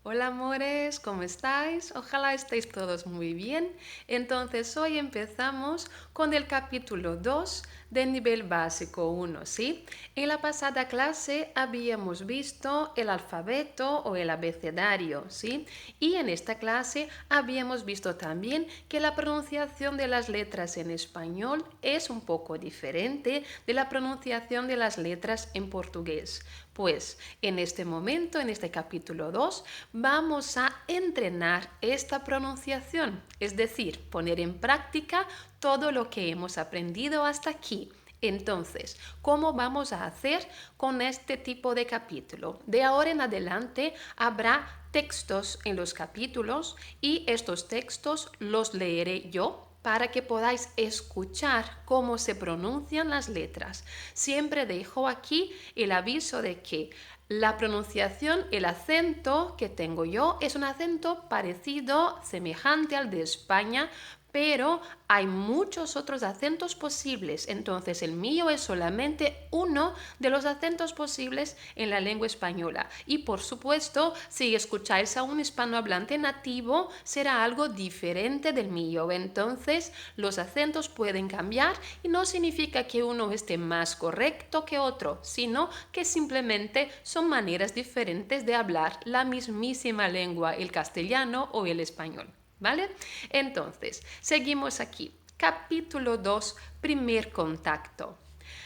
Hola amores, ¿cómo estáis? Ojalá estéis todos muy bien. Entonces hoy empezamos con el capítulo 2 del nivel básico 1, ¿sí? En la pasada clase habíamos visto el alfabeto o el abecedario, ¿sí? Y en esta clase habíamos visto también que la pronunciación de las letras en español es un poco diferente de la pronunciación de las letras en portugués. Pues en este momento, en este capítulo 2, vamos a entrenar esta pronunciación, es decir, poner en práctica todo lo que hemos aprendido hasta aquí. Entonces, ¿cómo vamos a hacer con este tipo de capítulo? De ahora en adelante habrá textos en los capítulos y estos textos los leeré yo para que podáis escuchar cómo se pronuncian las letras. Siempre dejo aquí el aviso de que la pronunciación, el acento que tengo yo es un acento parecido, semejante al de España, pero hay muchos otros acentos posibles. Entonces el mío es solamente uno de los acentos posibles en la lengua española. Y por supuesto, si escucháis a un hispanohablante nativo, será algo diferente del mío. Entonces los acentos pueden cambiar y no significa que uno esté más correcto que otro, sino que simplemente son maneras diferentes de hablar la mismísima lengua, el castellano o el español. ¿Vale? Entonces, seguimos aquí. Capítulo 2, primer contacto.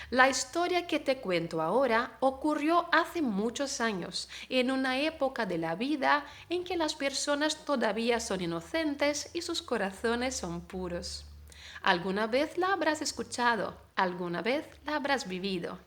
La historia que te cuento ahora ocurrió hace muchos años, en una época de la vida en que las personas todavía son inocentes y sus corazones son puros. ¿Alguna vez la habrás escuchado? ¿Alguna vez la habrás vivido?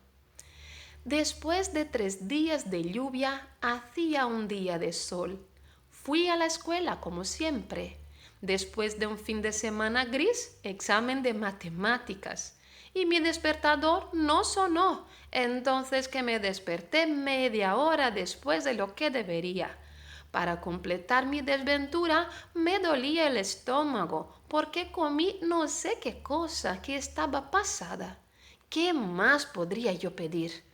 Después de 3 días de lluvia, hacía un día de sol. Fui a la escuela como siempre. Después de un fin de semana gris, examen de matemáticas. Y mi despertador no sonó, entonces que me desperté media hora después de lo que debería. Para completar mi desventura, me dolía el estómago porque comí no sé qué cosa que estaba pasada. ¿Qué más podría yo pedir?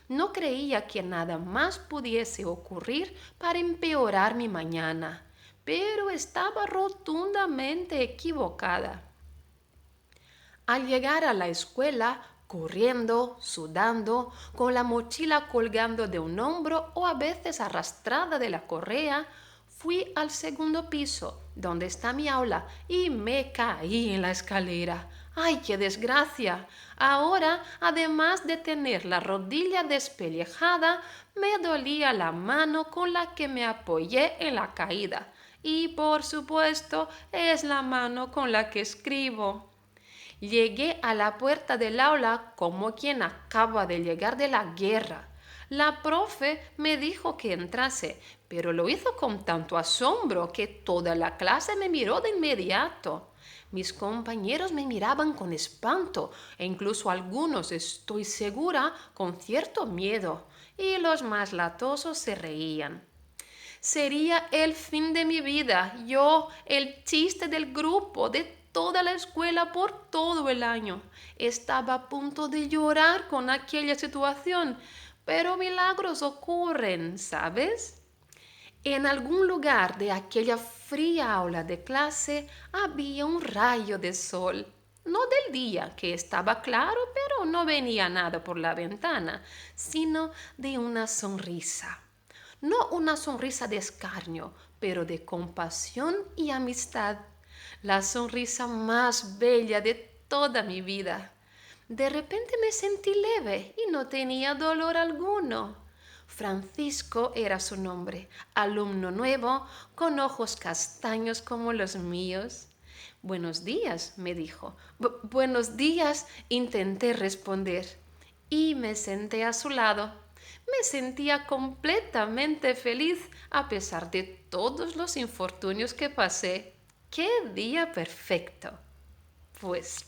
No creía que nada más pudiese ocurrir para empeorar mi mañana, pero estaba rotundamente equivocada. Al llegar a la escuela, corriendo, sudando, con la mochila colgando de un hombro o a veces arrastrada de la correa, fui al segundo piso, donde está mi aula, y me caí en la escalera. ¡Ay, qué desgracia! Ahora, además de tener la rodilla despellejada, me dolía la mano con la que me apoyé en la caída. Y, por supuesto, es la mano con la que escribo. Llegué a la puerta del aula como quien acaba de llegar de la guerra. La profe me dijo que entrase, pero lo hizo con tanto asombro que toda la clase me miró de inmediato. Mis compañeros me miraban con espanto e incluso algunos, estoy segura, con cierto miedo, y los más latosos se reían. Sería el fin de mi vida, yo, el chiste del grupo, de toda la escuela por todo el año. Estaba a punto de llorar con aquella situación, pero milagros ocurren, ¿sabes? En algún lugar de aquella fría aula de clase había un rayo de sol. No del día, que estaba claro, pero no venía nada por la ventana, sino de una sonrisa. No una sonrisa de escarnio, pero de compasión y amistad. La sonrisa más bella de toda mi vida. De repente me sentí leve y no tenía dolor alguno. Francisco era su nombre, alumno nuevo, con ojos castaños como los míos. Buenos días, me dijo. Buenos días, intenté responder. Y me senté a su lado. Me sentía completamente feliz a pesar de todos los infortunios que pasé. ¡Qué día perfecto! Pues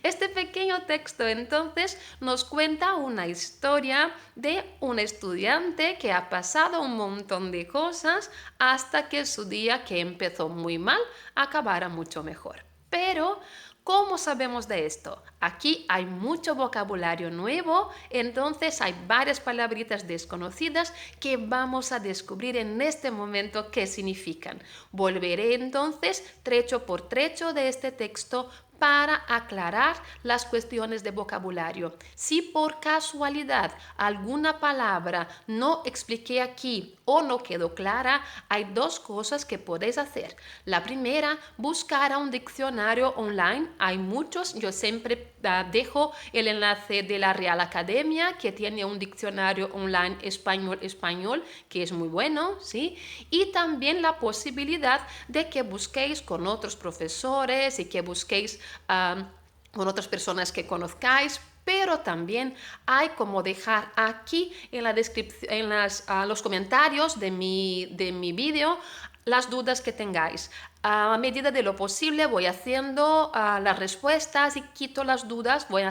este pequeño texto entonces nos cuenta una historia de un estudiante que ha pasado un montón de cosas hasta que su día, que empezó muy mal, acabara mucho mejor. Pero ¿Cómo sabemos de esto? Aquí hay mucho vocabulario nuevo, entonces hay varias palabritas desconocidas que vamos a descubrir en este momento qué significan. Volveré entonces trecho por trecho de este texto para aclarar las cuestiones de vocabulario. Si por casualidad alguna palabra no expliqué aquí o no quedó clara, hay dos cosas que podéis hacer. La primera, buscar a un diccionario online. Hay muchos, yo siempre dejo el enlace de la Real Academia, que tiene un diccionario online español que es muy bueno, ¿sí? Y también la posibilidad de que busquéis con otros profesores y que busquéis con otras personas que conozcáis, pero también hay como dejar aquí en la descripción, en los comentarios de mi vídeo las dudas que tengáis. A medida de lo posible voy haciendo las respuestas y quito las dudas, voy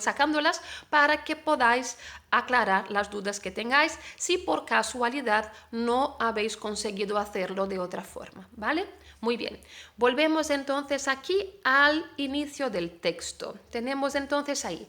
sacándolas para que podáis aclarar las dudas que tengáis si por casualidad no habéis conseguido hacerlo de otra forma, ¿vale? Muy bien, volvemos entonces aquí al inicio del texto. Tenemos entonces ahí: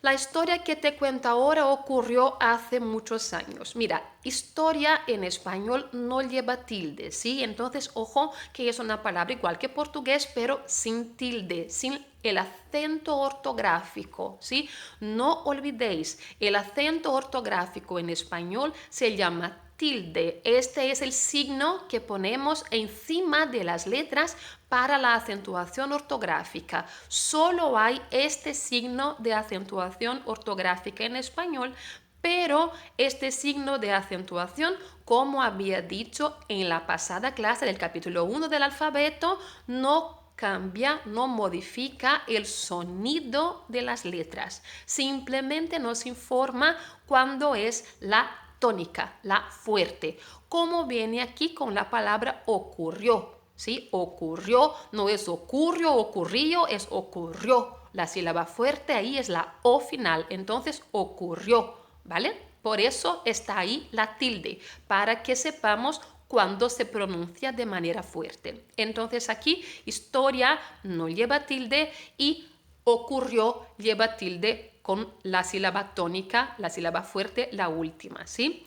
la historia que te cuento ahora ocurrió hace muchos años. Mira, historia en español no lleva tilde, ¿sí? Entonces, ojo, que es una palabra igual que portugués, pero sin tilde, sin el acento ortográfico, ¿sí? No olvidéis, el acento ortográfico en español se llama tilde. Este es el signo que ponemos encima de las letras para la acentuación ortográfica. Solo hay este signo de acentuación ortográfica en español, pero este signo de acentuación, como había dicho en la pasada clase del capítulo 1 del alfabeto, no cambia, no modifica el sonido de las letras. Simplemente nos informa cuándo es la tónica, la fuerte, como viene aquí con la palabra ocurrió, ¿sí? Ocurrió, no es ocurrió, ocurrió, es ocurrió. La sílaba fuerte ahí es la O final, entonces ocurrió, ¿vale? Por eso está ahí la tilde, para que sepamos cuando se pronuncia de manera fuerte. Entonces aquí historia no lleva tilde y ocurrió lleva tilde con la sílaba tónica, la sílaba fuerte, la última, ¿sí?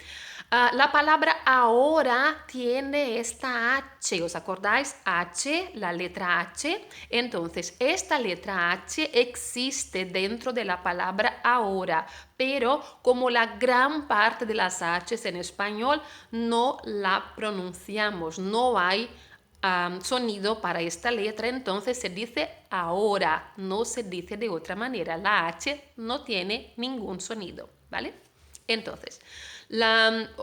La palabra ahora tiene esta H, ¿os acordáis? H, la letra H. Entonces, esta letra H existe dentro de la palabra ahora, pero como la gran parte de las H's en español no la pronunciamos, no hay sonido para esta letra, entonces se dice ahora, no se dice de otra manera. La H no tiene ningún sonido, ¿vale? Entonces,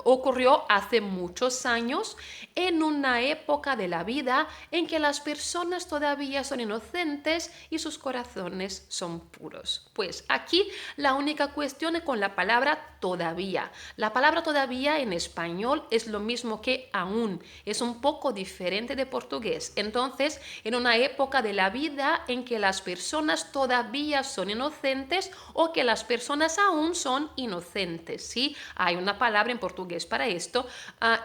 ocurrió hace muchos años, en una época de la vida en que las personas todavía son inocentes y sus corazones son puros. Pues aquí la única cuestión es con la palabra todavía. La palabra todavía en español es lo mismo que aún, es un poco diferente de portugués. Entonces, en una época de la vida en que las personas todavía son inocentes o que las personas aún son inocentes, ¿sí? Hay una palabra en portugués para esto.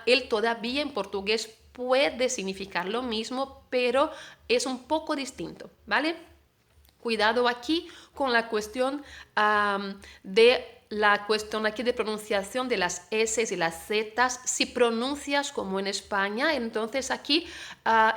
El todavía en portugués puede significar lo mismo, pero es un poco distinto, ¿vale? Cuidado aquí con la cuestión aquí de pronunciación de las S y las Z. Si pronuncias como en España, entonces aquí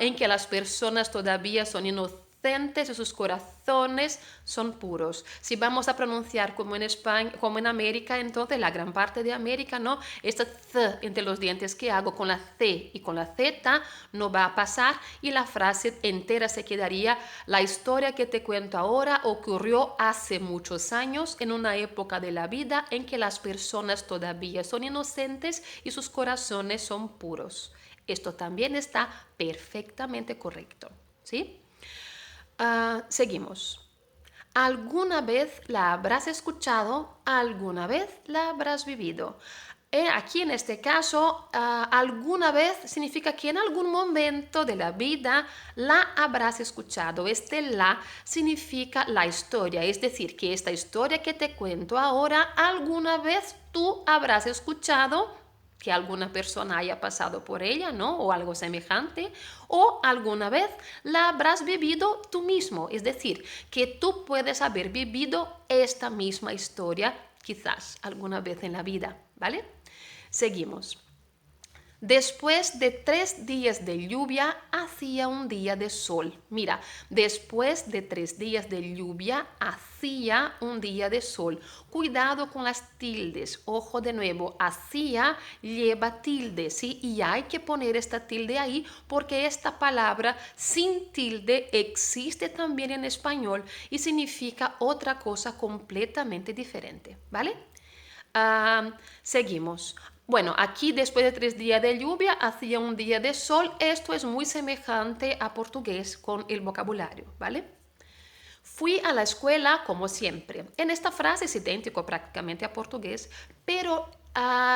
en que las personas todavía son inocentes y sus corazones son puros. Si vamos a pronunciar como en España, como en América, entonces la gran parte de América, ¿no? Esta Z entre los dientes que hago con la C y con la Z no va a pasar y la frase entera se quedaría: la historia que te cuento ahora ocurrió hace muchos años en una época de la vida en que las personas todavía son inocentes y sus corazones son puros. Esto también está perfectamente correcto, ¿sí? Seguimos. ¿Alguna vez la habrás escuchado? ¿Alguna vez la habrás vivido? Aquí en este caso, alguna vez significa que en algún momento de la vida la habrás escuchado. Este la significa la historia, es decir, que esta historia que te cuento ahora, alguna vez tú habrás escuchado que alguna persona haya pasado por ella, ¿no? O algo semejante, o alguna vez la habrás vivido tú mismo, es decir, que tú puedes haber vivido esta misma historia quizás alguna vez en la vida, ¿vale? Seguimos. Después de 3 días de lluvia, hacía un día de sol. Mira, después de 3 días de lluvia, hacía un día de sol. Cuidado con las tildes. Ojo de nuevo, hacía lleva tilde, ¿sí? Y hay que poner esta tilde ahí porque esta palabra sin tilde existe también en español y significa otra cosa completamente diferente, ¿vale? Seguimos. Bueno, aquí después de 3 días de lluvia hacía un día de sol. Esto es muy semejante a portugués con el vocabulario, ¿vale? Fui a la escuela como siempre. En esta frase es idéntico prácticamente a portugués, pero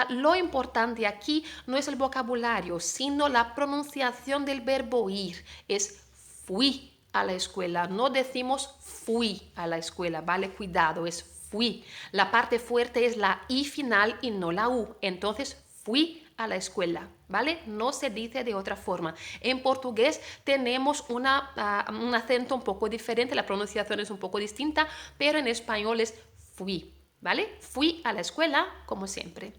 lo importante aquí no es el vocabulario, sino la pronunciación del verbo ir. Es fui a la escuela. No decimos fui a la escuela, ¿vale? Cuidado, es fui. La parte fuerte es la I final y no la U. Entonces, fui a la escuela, ¿vale? No se dice de otra forma. En portugués tenemos un acento un poco diferente, la pronunciación es un poco distinta, pero en español es fui, ¿vale? Fui a la escuela como siempre.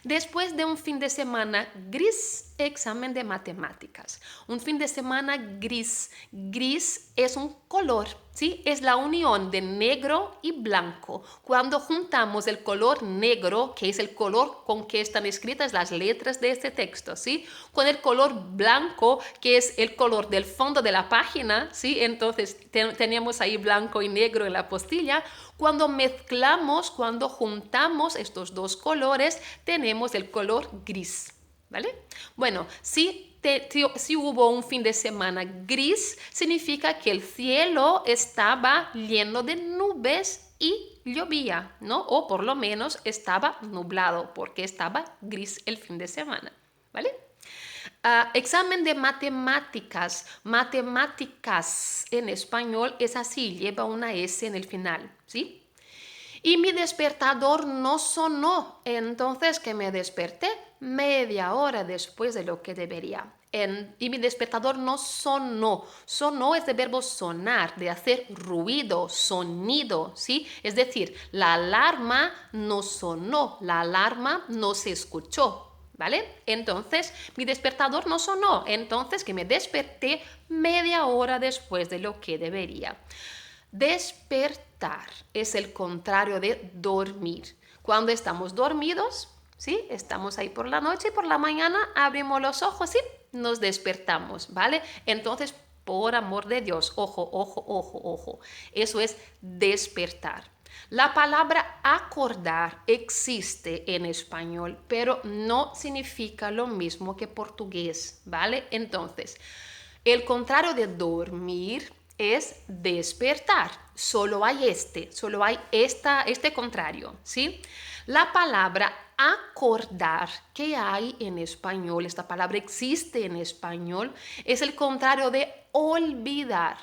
Después de un fin de semana gris, examen de matemáticas. Un fin de semana gris. Gris es un color, ¿sí? Es la unión de negro y blanco. Cuando juntamos el color negro, que es el color con que están escritas las letras de este texto, ¿sí? Con el color blanco, que es el color del fondo de la página, ¿sí? Entonces tenemos ahí blanco y negro en la postilla. Cuando mezclamos, cuando juntamos estos dos colores, tenemos el color gris, ¿vale? Bueno, si hubo un fin de semana gris, significa que el cielo estaba lleno de nubes y llovía, ¿no? O por lo menos estaba nublado porque estaba gris el fin de semana, ¿vale? Examen de matemáticas. Matemáticas en español es así, lleva una S en el final, ¿sí? Y mi despertador no sonó, entonces que me desperté media hora después de lo que debería. Y mi despertador no sonó. Sonó es de verbo sonar, de hacer ruido, sonido, ¿sí? Es decir, la alarma no sonó, la alarma no se escuchó. ¿Vale? Entonces, mi despertador no sonó, entonces que me desperté media hora después de lo que debería. Despertar es el contrario de dormir. Cuando estamos dormidos, ¿sí? Estamos ahí por la noche y por la mañana abrimos los ojos y nos despertamos, ¿vale? Entonces, por amor de Dios, ojo, ojo, ojo, ojo. Eso es despertar. La palabra acordar existe en español, pero no significa lo mismo que portugués, ¿vale? Entonces, el contrario de dormir es despertar. Solo hay este contrario, ¿sí? La palabra acordar que hay en español, esta palabra existe en español, es el contrario de olvidar.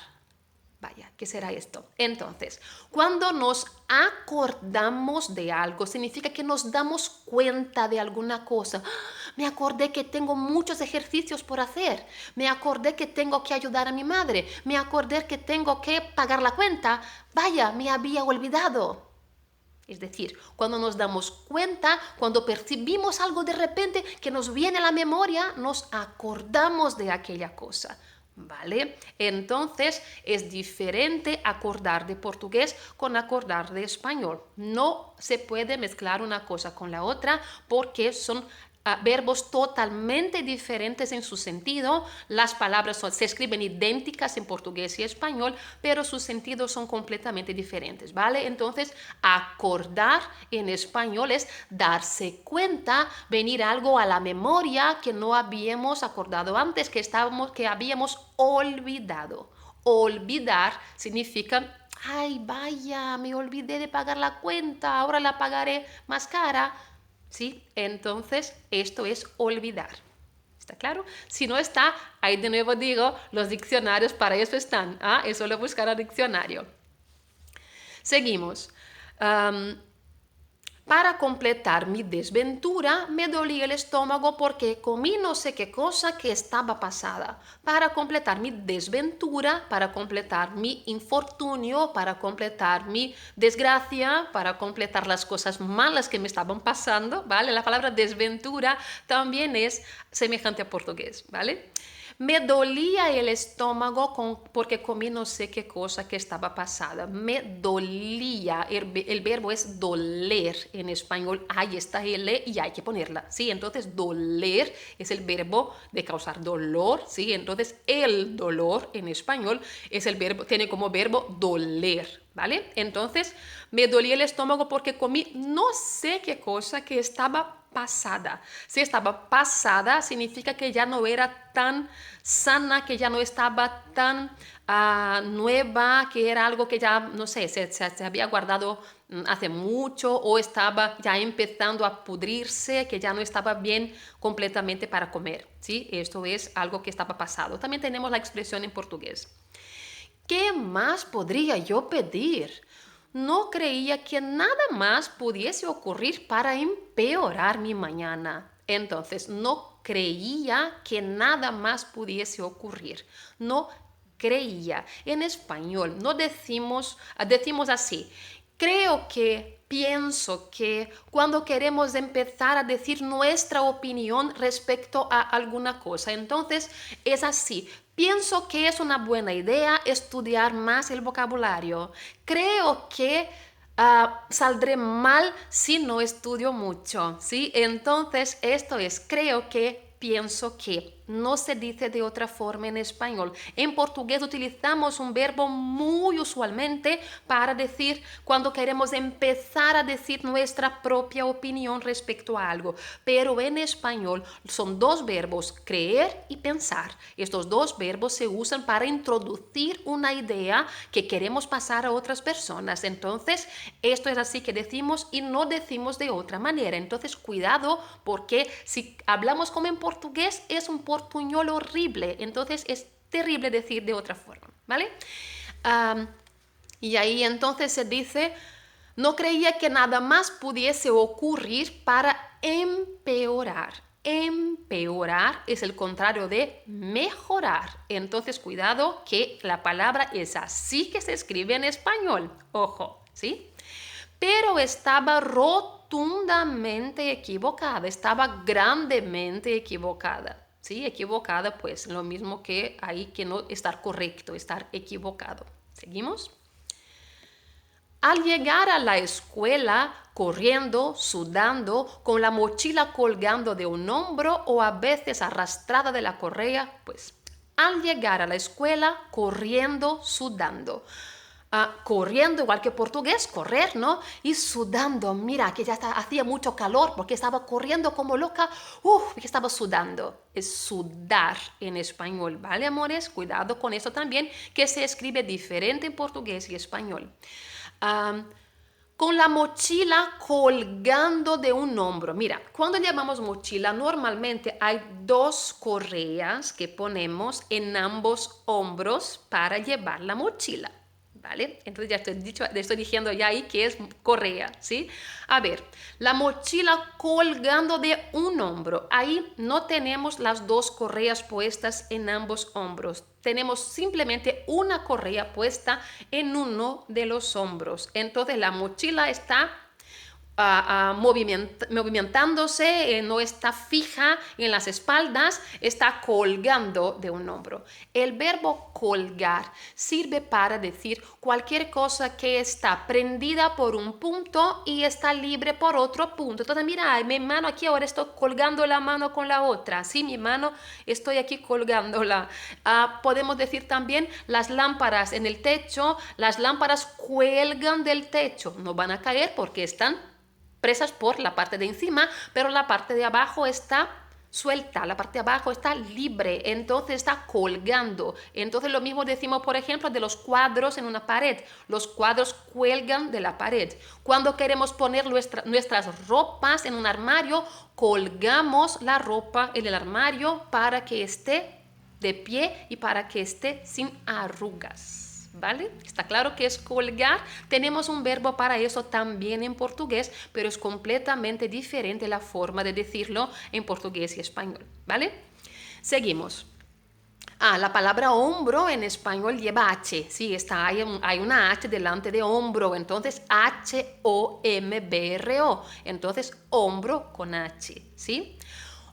Vaya, ¿qué será esto? Entonces, cuando nos acordamos de algo, significa que nos damos cuenta de alguna cosa. Me acordé que tengo muchos ejercicios por hacer. Me acordé que tengo que ayudar a mi madre. Me acordé que tengo que pagar la cuenta. Vaya, me había olvidado. Es decir, cuando nos damos cuenta, cuando percibimos algo de repente que nos viene a la memoria, nos acordamos de aquella cosa. ¿Vale? Entonces es diferente acordar de portugués con acordar de español. No se puede mezclar una cosa con la otra porque son verbos totalmente diferentes en su sentido. Las palabras se escriben idénticas en portugués y español, pero sus sentidos son completamente diferentes, ¿vale? Entonces, acordar en español es darse cuenta, venir algo a la memoria que no habíamos acordado antes, que habíamos olvidado. Olvidar significa, ay, vaya, me olvidé de pagar la cuenta, ahora la pagaré más cara. ¿Sí? Entonces, esto es olvidar. ¿Está claro? Si no está, ahí de nuevo digo, los diccionarios para eso están. Es solo buscar al diccionario. Seguimos. Para completar mi desventura, me dolía el estómago porque comí no sé qué cosa que estaba pasada. Para completar mi desventura, para completar mi infortunio, para completar mi desgracia, para completar las cosas malas que me estaban pasando, ¿vale? La palabra desventura también es semejante a portugués, ¿vale? Me dolía el estómago porque comí no sé qué cosa que estaba pasada. Me dolía. El verbo es doler en español. Hay esta L y hay que ponerla. ¿Sí? Entonces, doler es el verbo de causar dolor. ¿Sí? Entonces, el dolor en español es el verbo, tiene como verbo doler. ¿Vale? Entonces, me dolía el estómago porque comí no sé qué cosa que estaba pasada. Si estaba pasada, significa que ya no era tan sana, que ya no estaba tan nueva, que era algo que ya, no sé, se había guardado hace mucho o estaba ya empezando a pudrirse, que ya no estaba bien completamente para comer. ¿Sí? Esto es algo que estaba pasado. También tenemos la expresión en portugués. ¿Qué más podría yo pedir? No creía que nada más pudiese ocurrir para empeorar mi mañana. Entonces, no creía que nada más pudiese ocurrir. No creía. En español no decimos así. Creo que, pienso que, cuando queremos empezar a decir nuestra opinión respecto a alguna cosa. Entonces, es así. Pienso que es una buena idea estudiar más el vocabulario. Creo que saldré mal si no estudio mucho, ¿sí? Entonces, esto es, creo que, pienso que. No se dice de otra forma en español. En portugués utilizamos un verbo muy usualmente para decir cuando queremos empezar a decir nuestra propia opinión respecto a algo. Pero en español son dos verbos, creer y pensar. Estos dos verbos se usan para introducir una idea que queremos pasar a otras personas. Entonces, esto es así que decimos y no decimos de otra manera. Entonces, cuidado, porque si hablamos como en portugués es un portuñol horrible, entonces es terrible decir de otra forma, ¿vale? Y ahí entonces se dice, no creía que nada más pudiese ocurrir para empeorar. Empeorar es el contrario de mejorar. Entonces, cuidado que la palabra es así que se escribe en español. Ojo, ¿sí? Pero estaba rotundamente equivocada, estaba grandemente equivocada. ¿Sí? Equivocada, pues lo mismo que ahí que no estar correcto, estar equivocado. ¿Seguimos? Al llegar a la escuela, corriendo, sudando, con la mochila colgando de un hombro o a veces arrastrada de la correa, pues al llegar a la escuela, corriendo, sudando. Corriendo igual que portugués, correr, ¿no? Y sudando, mira, que hacía mucho calor porque estaba corriendo como loca, que estaba sudando. Es sudar en español, ¿vale, amores? Cuidado con eso también, que se escribe diferente en portugués y español. Con la mochila colgando de un hombro. Mira, cuando llamamos mochila, normalmente hay dos correas que ponemos en ambos hombros para llevar la mochila. ¿Vale? Entonces ya estoy diciendo ya ahí que es correa, ¿sí? A ver, la mochila colgando de un hombro. Ahí no tenemos las dos correas puestas en ambos hombros. Tenemos simplemente una correa puesta en uno de los hombros. Entonces la mochila está movimentándose, no está fija en las espaldas, está colgando de un hombro. El verbo colgar sirve para decir cualquier cosa que está prendida por un punto y está libre por otro punto. Entonces, mira, mi mano aquí ahora estoy colgando la mano con la otra. Sí, mi mano estoy aquí colgándola. Podemos decir también las lámparas en el techo, las lámparas cuelgan del techo. No van a caer porque están presas por la parte de encima, pero la parte de abajo está suelta, la parte de abajo está libre, entonces está colgando. Entonces lo mismo decimos, por ejemplo, de los cuadros en una pared. Los cuadros cuelgan de la pared. Cuando queremos poner nuestras ropas en un armario, colgamos la ropa en el armario para que esté de pie y para que esté sin arrugas. ¿vale? Está claro que es colgar. Tenemos un verbo para eso también en portugués, pero es completamente diferente la forma de decirlo en portugués y español, ¿vale? Seguimos. La palabra hombro en español lleva H, sí, hay una H delante de hombro, entonces H-O-M-B-R-O, entonces hombro con H, ¿sí?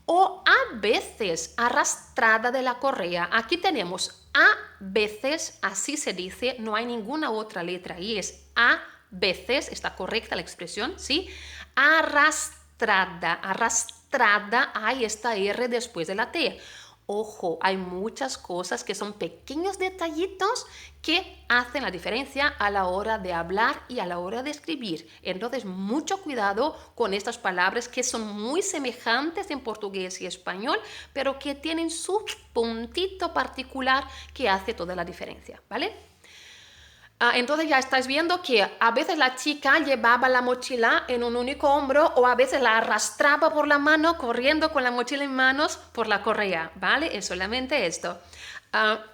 O a veces arrastrada de la correa. Aquí tenemos a veces, así se dice, no hay ninguna otra letra ahí, es a veces, está correcta la expresión, ¿sí? Arrastrada, arrastrada, hay esta R después de la T. Ojo, hay muchas cosas que son pequeños detallitos que hacen la diferencia a la hora de hablar y a la hora de escribir. Entonces, mucho cuidado con estas palabras que son muy semejantes en portugués y español, pero que tienen su puntito particular que hace toda la diferencia, ¿vale? Entonces ya estáis viendo que a veces la chica llevaba la mochila en un único hombro o a veces la arrastraba por la mano corriendo con la mochila en manos por la correa, ¿vale? Es solamente esto.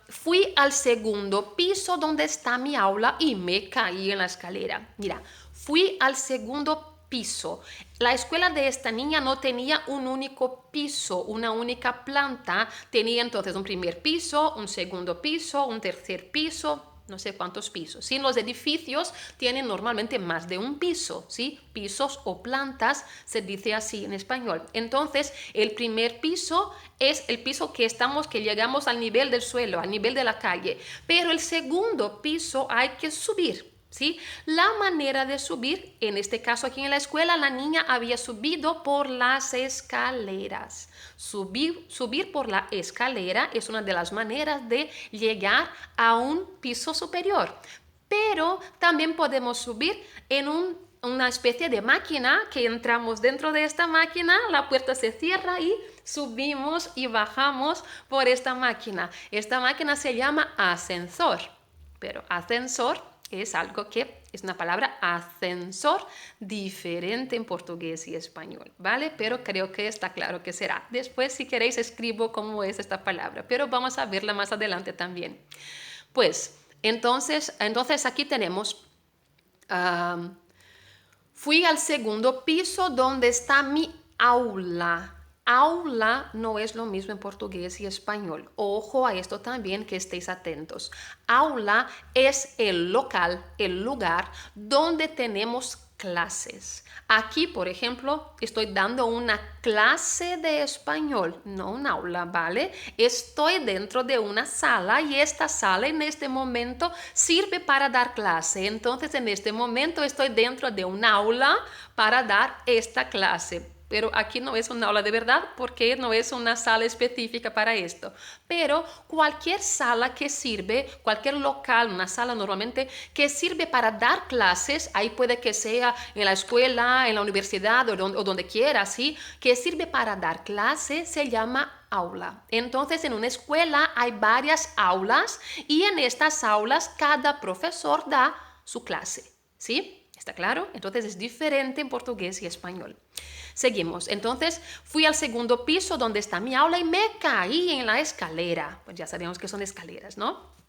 Fui al segundo piso donde está mi aula y me caí en la escalera. Mira, fui al segundo piso. La escuela de esta niña no tenía un único piso, una única planta. Tenía entonces un primer piso, un segundo piso, un tercer piso, no sé cuántos pisos. ¿Sí? Los edificios tienen normalmente más de un piso, ¿sí? Pisos o plantas, se dice así en español. Entonces, el primer piso es el piso que llegamos al nivel del suelo, al nivel de la calle. Pero el segundo piso hay que subir, ¿sí? La manera de subir, en este caso aquí en la escuela, la niña había subido por las escaleras. Subir por la escalera es una de las maneras de llegar a un piso superior. Pero también podemos subir en una especie de máquina que entramos dentro de esta máquina, la puerta se cierra y subimos y bajamos por esta máquina. Esta máquina se llama ascensor, pero ascensor es algo que es una palabra ascensor diferente en portugués y español, ¿vale? Pero creo que está claro que será. Después, si queréis, escribo cómo es esta palabra, pero vamos a verla más adelante también. Pues, entonces aquí tenemos, fui al segundo piso donde está mi aula. Aula no es lo mismo en portugués y español. Ojo a esto también, que estéis atentos. Aula es el local, el lugar donde tenemos clases. Aquí, por ejemplo, estoy dando una clase de español, no un aula, ¿vale? Estoy dentro de una sala y esta sala en este momento sirve para dar clase. Entonces, en este momento estoy dentro de un aula para dar esta clase. Pero aquí no es una aula de verdad porque no es una sala específica para esto. Pero cualquier sala que sirve, cualquier local, una sala normalmente que sirve para dar clases, ahí puede que sea en la escuela, en la universidad o donde quiera, ¿sí? Que sirve para dar clases, se llama aula. Entonces, en una escuela hay varias aulas y en estas aulas cada profesor da su clase, ¿sí? ¿Está claro? Entonces es diferente en portugués y español. Seguimos. Entonces fui al segundo piso donde está mi aula y me caí en la escalera. Pues ya sabemos que son escaleras, ¿no?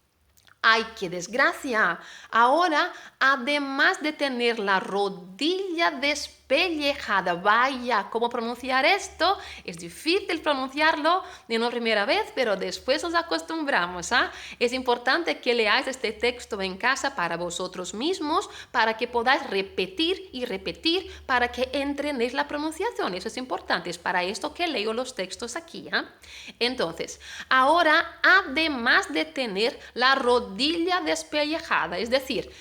¡Ay, qué desgracia! Ahora, además de tener la rodilla despellejada, vaya, ¿cómo pronunciar esto? Es difícil pronunciarlo de una primera vez, pero después nos acostumbramos, ¿ah? Es importante que leáis este texto en casa para vosotros mismos, para que podáis repetir y repetir, para que entrenéis la pronunciación. Eso es importante, es para esto que leo los textos aquí, ¿ah? Entonces, ahora, además de tener la rodilla despellejada, es decir,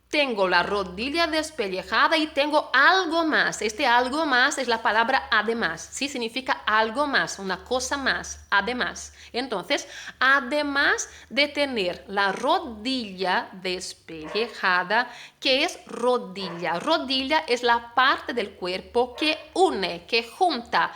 tengo la rodilla despellejada y tengo algo más. Este algo más es la palabra además, ¿sí? Significa algo más, una cosa más, además. Entonces, además de tener la rodilla despellejada, ¿qué es rodilla? Rodilla es la parte del cuerpo que une, que junta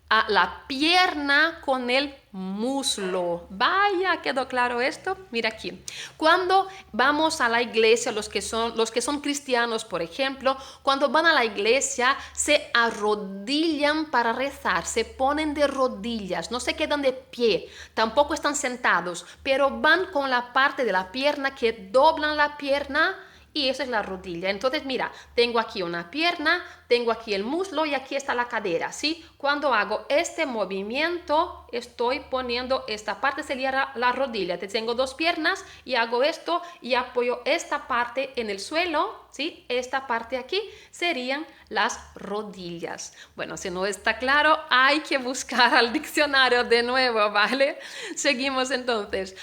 a la pierna con el muslo. Vaya, ¿quedó claro esto? Mira aquí. Cuando vamos a la iglesia, los que son cristianos, por ejemplo, cuando van a la iglesia, se arrodillan para rezar, se ponen de rodillas, no se quedan de pie, tampoco están sentados, pero van con la parte de la pierna que doblan la pierna. Y esa es la rodilla. Entonces, mira, tengo aquí una pierna, tengo aquí el muslo y aquí está la cadera, ¿sí? Cuando hago este movimiento, estoy poniendo esta parte, sería la rodilla. Tengo dos piernas y hago esto y apoyo esta parte en el suelo, ¿sí? Esta parte aquí serían las rodillas. Bueno, si no está claro, hay que buscar al diccionario de nuevo, ¿vale? Seguimos entonces.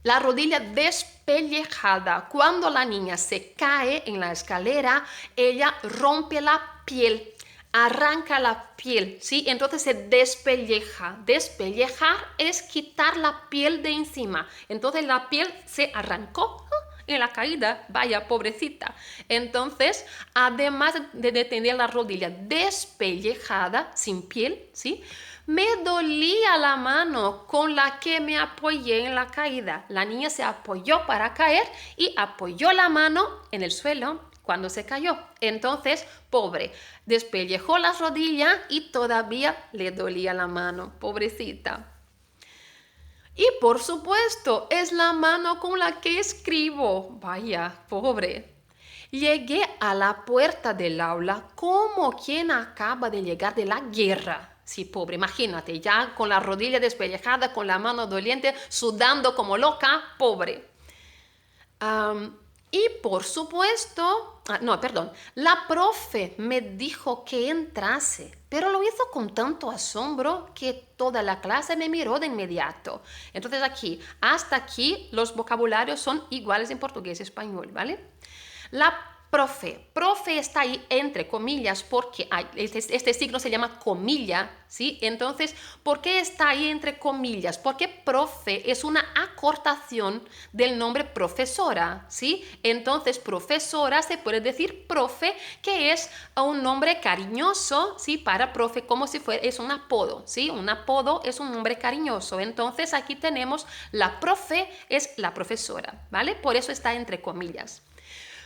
La rodilla despellejada. Cuando la niña se cae en la escalera, ella rompe la piel, arranca la piel, ¿sí? Entonces se despelleja. Despellejar es quitar la piel de encima. Entonces la piel se arrancó en la caída. Vaya, pobrecita. Entonces, además de tener la rodilla despellejada, sin piel, ¿sí? Me dolía la mano con la que me apoyé en la caída. La niña se apoyó para caer y apoyó la mano en el suelo cuando se cayó. Entonces, pobre, despellejó las rodillas y todavía le dolía la mano. Pobrecita. Y por supuesto, es la mano con la que escribo. Vaya, pobre. Llegué a la puerta del aula como quien acaba de llegar de la guerra. Sí, pobre, imagínate, ya con la rodilla despellejada, con la mano doliente, sudando como loca, pobre. Y por supuesto, no, perdón, la profe me dijo que entrase, pero lo hizo con tanto asombro que toda la clase me miró de inmediato. Entonces aquí, hasta aquí, los vocabularios son iguales en portugués y español, ¿vale? La profe está ahí entre comillas porque este signo se llama comilla, ¿sí? Entonces, ¿por qué está ahí entre comillas? Porque profe es una acortación del nombre profesora, ¿sí? Entonces, profesora se puede decir profe, que es un nombre cariñoso, ¿sí? Para profe, como si fuera, es un apodo, ¿sí? Un apodo es un nombre cariñoso. Entonces, aquí tenemos la profe es la profesora, ¿vale? Por eso está entre comillas.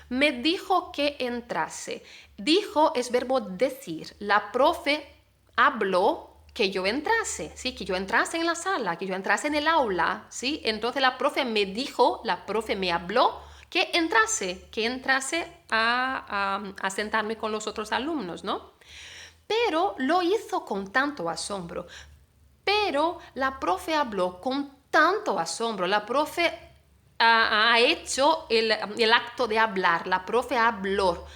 Me dijo que entrase. Dijo es verbo decir. La profe habló que yo entrase, ¿sí? Que yo entrase en la sala, que yo entrase en el aula, ¿sí? Entonces la profe me dijo, la profe me habló que entrase a sentarme con los otros alumnos, ¿no? Pero lo hizo con tanto asombro. Pero la profe habló con tanto asombro. La profe ha hecho el acto de hablar. La profe habló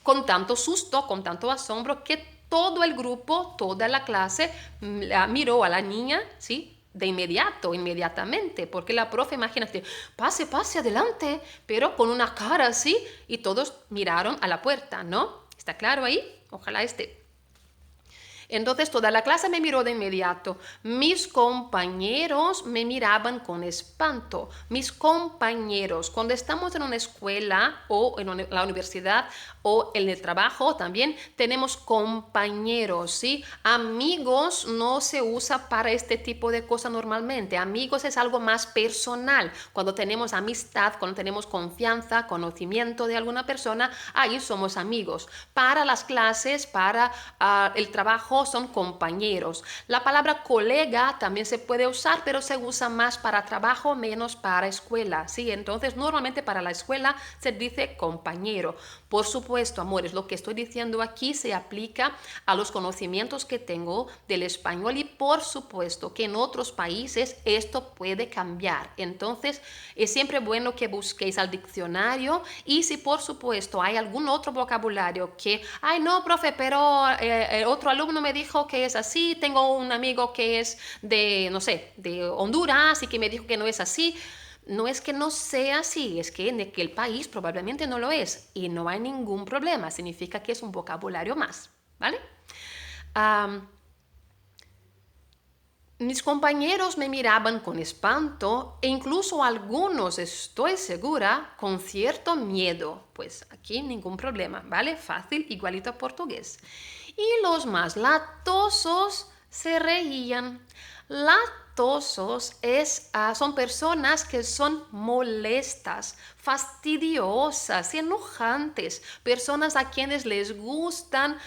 con tanto susto, con tanto asombro, que todo el grupo, toda la clase miró a la niña, ¿sí? De inmediato, inmediatamente, porque la profe, imagínate, pase, adelante, pero con una cara así, y todos miraron a la puerta, ¿no? ¿Está claro ahí? Ojalá esté. Entonces toda la clase me miró de inmediato. Mis compañeros me miraban con espanto. Mis compañeros, cuando estamos en una escuela o en la universidad o en el trabajo también tenemos compañeros, ¿sí? Amigos no se usa para este tipo de cosas normalmente. Amigos es algo más personal. Cuando tenemos amistad, cuando tenemos confianza, conocimiento de alguna persona, ahí somos amigos. Para las clases, para el trabajo, son compañeros. La palabra colega también se puede usar, pero se usa más para trabajo, menos para escuela, ¿sí? Entonces, normalmente para la escuela se dice compañero. Por supuesto, amores, lo que estoy diciendo aquí se aplica a los conocimientos que tengo del español y por supuesto que en otros países esto puede cambiar. Entonces, es siempre bueno que busquéis al diccionario y si por supuesto hay algún otro vocabulario que, ay no, profe, pero otro alumno me dijo que es así, tengo un amigo que es de, no sé, de Honduras y que me dijo que no es así. No es que no sea así, es que en aquel país probablemente no lo es y no hay ningún problema, significa que es un vocabulario más, ¿vale? Mis compañeros me miraban con espanto e incluso algunos, estoy segura, con cierto miedo. Pues aquí ningún problema, ¿vale? Fácil, igualito a portugués. Y los más latosos se reían. Latosos son personas que son molestas, fastidiosas, enojantes, personas a quienes les gustan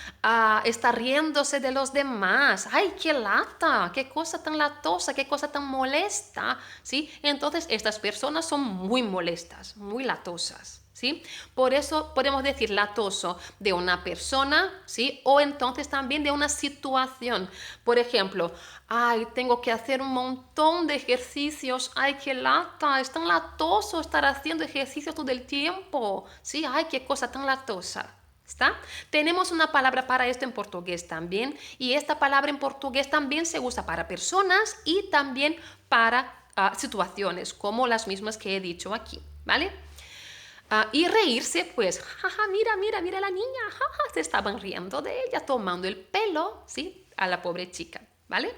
estar riéndose de los demás. ¡Ay, qué lata! ¡Qué cosa tan latosa! ¡Qué cosa tan molesta! ¿Sí? Entonces, estas personas son muy molestas, muy latosas. ¿Sí? Por eso podemos decir latoso de una persona, ¿sí? O entonces también de una situación. Por ejemplo, ay, tengo que hacer un montón de ejercicios, ay, qué lata, es tan latoso estar haciendo ejercicio todo el tiempo, ¿sí? Ay, qué cosa tan latosa. ¿Está? Tenemos una palabra para esto en portugués también, y esta palabra en portugués también se usa para personas y también para situaciones, como las mismas que he dicho aquí, ¿vale? Y reírse, pues, jaja, mira, mira, mira la niña, jaja, se estaban riendo de ella, tomando el pelo, ¿sí? A la pobre chica, ¿vale?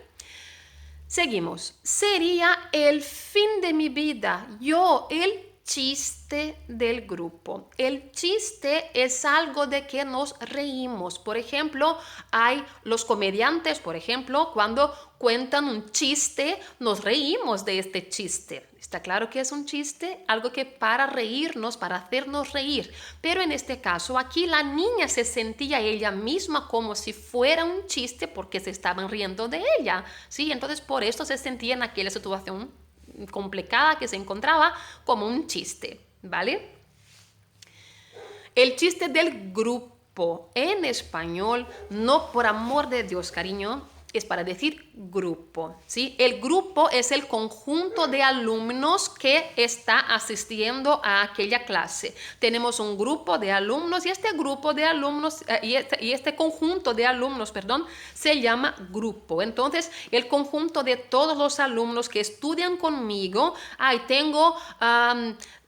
Seguimos. Sería el fin de mi vida. Yo, el chiste del grupo. El chiste es algo de que nos reímos. Por ejemplo, hay los comediantes, por ejemplo, cuando cuentan un chiste, nos reímos de este chiste. Está claro que es un chiste, algo que para reírnos, para hacernos reír. Pero en este caso, aquí la niña se sentía ella misma como si fuera un chiste porque se estaban riendo de ella, ¿sí? Entonces, por eso se sentía en aquella situación complicada que se encontraba como un chiste, ¿vale? El chiste del grupo en español, no por amor de Dios, cariño, es para decir grupo, ¿sí? El grupo es el conjunto de alumnos que está asistiendo a aquella clase. Tenemos un grupo de alumnos y este grupo de alumnos y este conjunto de alumnos, perdón, se llama grupo. Entonces, el conjunto de todos los alumnos que estudian conmigo, ahí tengo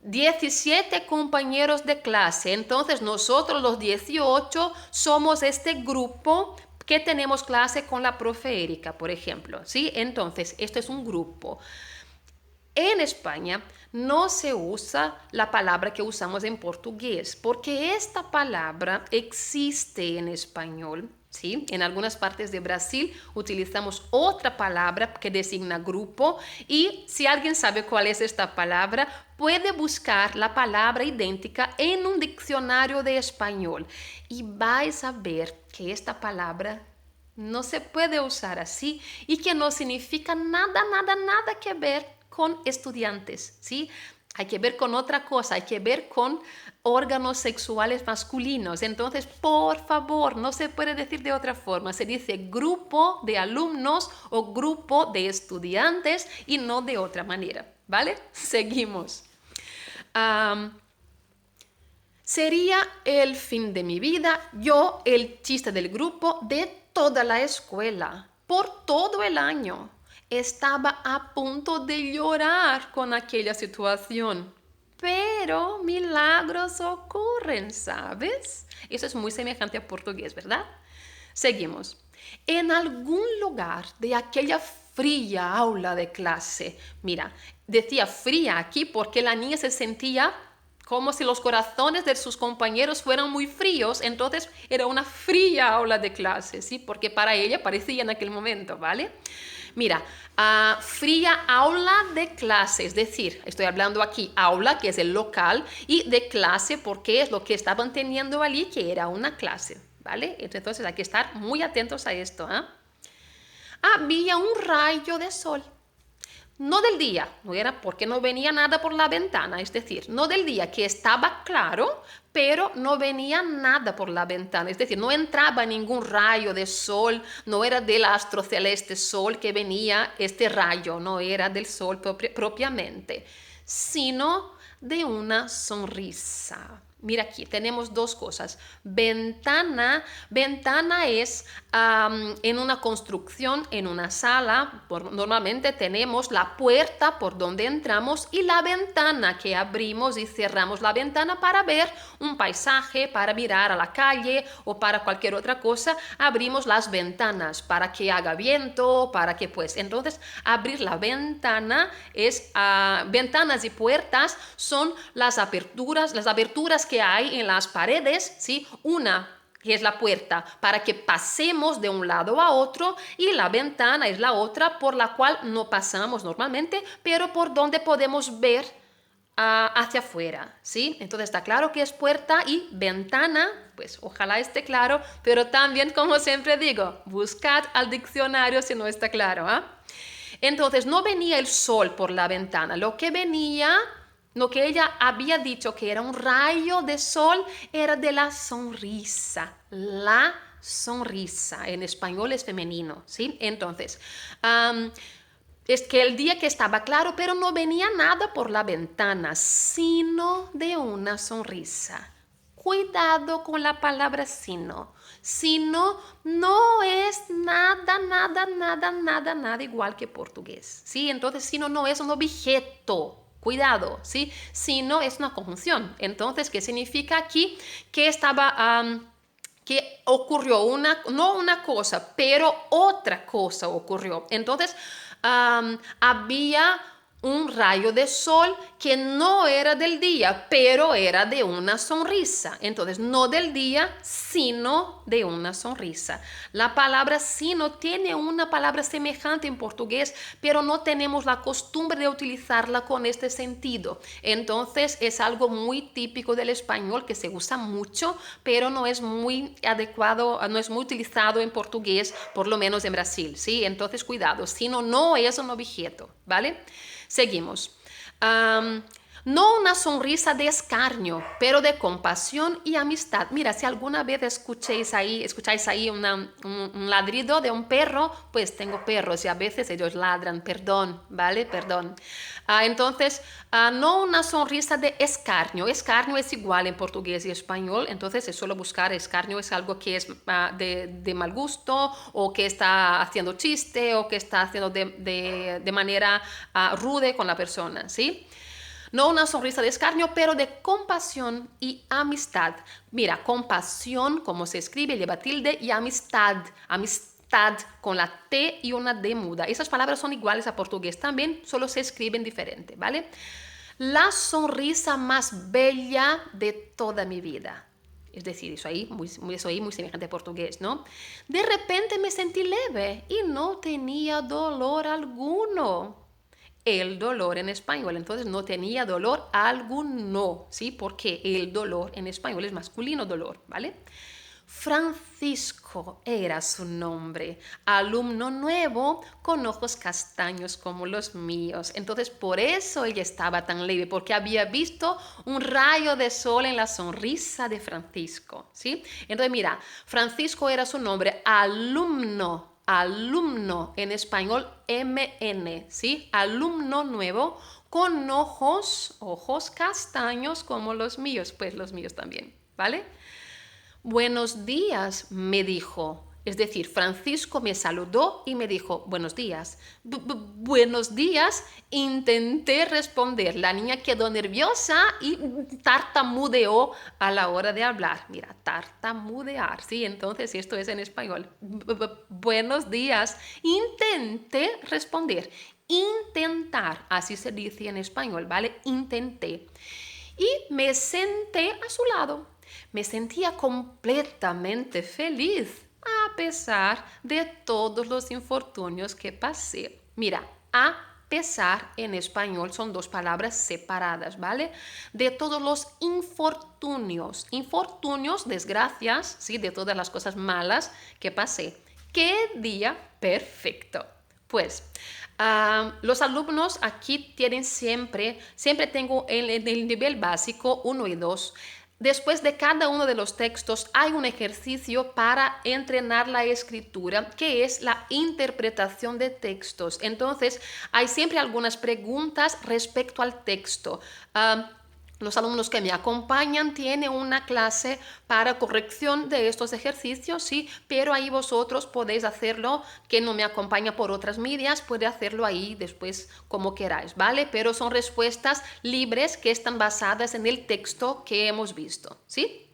17 compañeros de clase. Entonces, nosotros los 18 somos este grupo que tenemos clase con la profe Erika, por ejemplo, ¿sí? Entonces, esto es un grupo. En España no se usa la palabra que usamos en portugués, porque esta palabra existe en español, ¿sí? En algunas partes de Brasil utilizamos otra palabra que designa grupo y si alguien sabe cuál es esta palabra, puede buscar la palabra idéntica en un diccionario de español y vais a ver que esta palabra no se puede usar así y que no significa nada, nada, nada que ver con estudiantes, ¿sí? Hay que ver con otra cosa, hay que ver con órganos sexuales masculinos. Entonces, por favor, no se puede decir de otra forma. Se dice grupo de alumnos o grupo de estudiantes y no de otra manera, ¿vale? Seguimos. Sería el fin de mi vida, yo el chiste del grupo de toda la escuela, por todo el año. Estaba a punto de llorar con aquella situación. Pero milagros ocurren, ¿sabes? Eso es muy semejante a portugués, ¿verdad? Seguimos. En algún lugar de aquella fría aula de clase, mira, decía fría aquí porque la niña se sentía como si los corazones de sus compañeros fueran muy fríos, entonces era una fría aula de clase, ¿sí? Porque para ella parecía en aquel momento, ¿vale? Mira, fría aula de clase, es decir, estoy hablando aquí aula, que es el local, y de clase, porque es lo que estaban teniendo allí, que era una clase, ¿vale? Entonces hay que estar muy atentos a esto, ¿eh? Había un rayo de sol. No del día, no era porque no venía nada por la ventana, es decir, no del día que estaba claro, pero no venía nada por la ventana, es decir, no entraba ningún rayo de sol, no era del astro celeste sol que venía este rayo, no era del sol propiamente, sino de una sonrisa. Mira aquí, tenemos dos cosas. Ventana es en una construcción, en una sala. Normalmente tenemos la puerta por donde entramos y la ventana que abrimos y cerramos la ventana para ver un paisaje, para mirar a la calle o para cualquier otra cosa. Abrimos las ventanas para que haga viento, para que pues. Entonces, abrir la ventana es, ventanas y puertas son las aberturas que hay en las paredes, ¿sí? Una que es la puerta, para que pasemos de un lado a otro, y la ventana es la otra por la cual no pasamos normalmente, pero por donde podemos ver hacia afuera, ¿sí? Entonces está claro que es puerta y ventana, pues ojalá esté claro, pero también, como siempre digo, buscad al diccionario si no está claro, ¿ah? Entonces no venía el sol por la ventana, lo que venía, lo que ella había dicho que era un rayo de sol, era de la sonrisa, la sonrisa, en español es femenino, ¿sí? Entonces, es que el día que estaba claro, pero no venía nada por la ventana, sino de una sonrisa. Cuidado con la palabra sino. Sino no es nada igual que portugués, ¿sí? Entonces, sino no es un objeto. Cuidado, ¿sí? Sino es una conjunción. Entonces, ¿qué significa aquí? Que que ocurrió no una cosa, pero otra cosa ocurrió. Entonces, había un rayo de sol que no era del día, pero era de una sonrisa. Entonces, no del día, sino de una sonrisa. La palabra sino tiene una palabra semejante en portugués, pero no tenemos la costumbre de utilizarla con este sentido. Entonces, es algo muy típico del español que se usa mucho, pero no es muy adecuado, no es muy utilizado en portugués, por lo menos en Brasil, ¿sí? Entonces, cuidado, sino no es un objeto, ¿vale? Seguimos. No una sonrisa de escarnio, pero de compasión y amistad. Mira, si alguna vez escucháis ahí un ladrido de un perro, pues tengo perros y a veces ellos ladran, perdón, ¿vale? Perdón. Entonces, no una sonrisa de escarnio. Escarnio es igual en portugués y español, entonces es solo buscar escarnio, es algo que es de mal gusto, o que está haciendo chiste, o que está haciendo de manera rude con la persona, ¿sí? No una sonrisa de escarnio, pero de compasión y amistad. Mira, compasión, como se escribe, lleva tilde, y amistad. Amistad con la T y una D muda. Esas palabras son iguales a portugués también, solo se escriben diferente, ¿vale? La sonrisa más bella de toda mi vida. Es decir, eso ahí muy semejante a portugués, ¿no? De repente me sentí leve y no tenía dolor alguno. El dolor en español, entonces no tenía dolor alguno, ¿sí? Porque el dolor en español es masculino dolor, ¿vale? Francisco era su nombre, alumno nuevo con ojos castaños como los míos. Entonces por eso ella estaba tan leve, porque había visto un rayo de sol en la sonrisa de Francisco, ¿sí? Entonces mira, Francisco era su nombre, alumno en español MN, ¿sí? Alumno nuevo con ojos castaños como los míos, pues los míos también, ¿vale? Buenos días, me dijo. Es decir, Francisco me saludó y me dijo, buenos días. Buenos días, intenté responder. La niña quedó nerviosa y tartamudeó a la hora de hablar. Mira, tartamudear, ¿sí? Entonces esto es en español. Buenos días, intenté responder. Intentar, así se dice en español, ¿vale? Intenté. Y me senté a su lado. Me sentía completamente feliz a pesar de todos los infortunios que pasé. Mira, a pesar en español son dos palabras separadas, ¿vale? De todos los infortunios. Infortunios, desgracias, ¿sí? De todas las cosas malas que pasé. ¡Qué día perfecto! Pues los alumnos aquí tienen siempre tengo en el nivel básico 1 y 2. Después de cada uno de los textos hay un ejercicio para entrenar la escritura, que es la interpretación de textos. Entonces, hay siempre algunas preguntas respecto al texto. Los alumnos que me acompañan tienen una clase para corrección de estos ejercicios, sí, pero ahí vosotros podéis hacerlo, que no me acompaña por otras medias, puede hacerlo ahí después como queráis, ¿vale? Pero son respuestas libres que están basadas en el texto que hemos visto, ¿sí?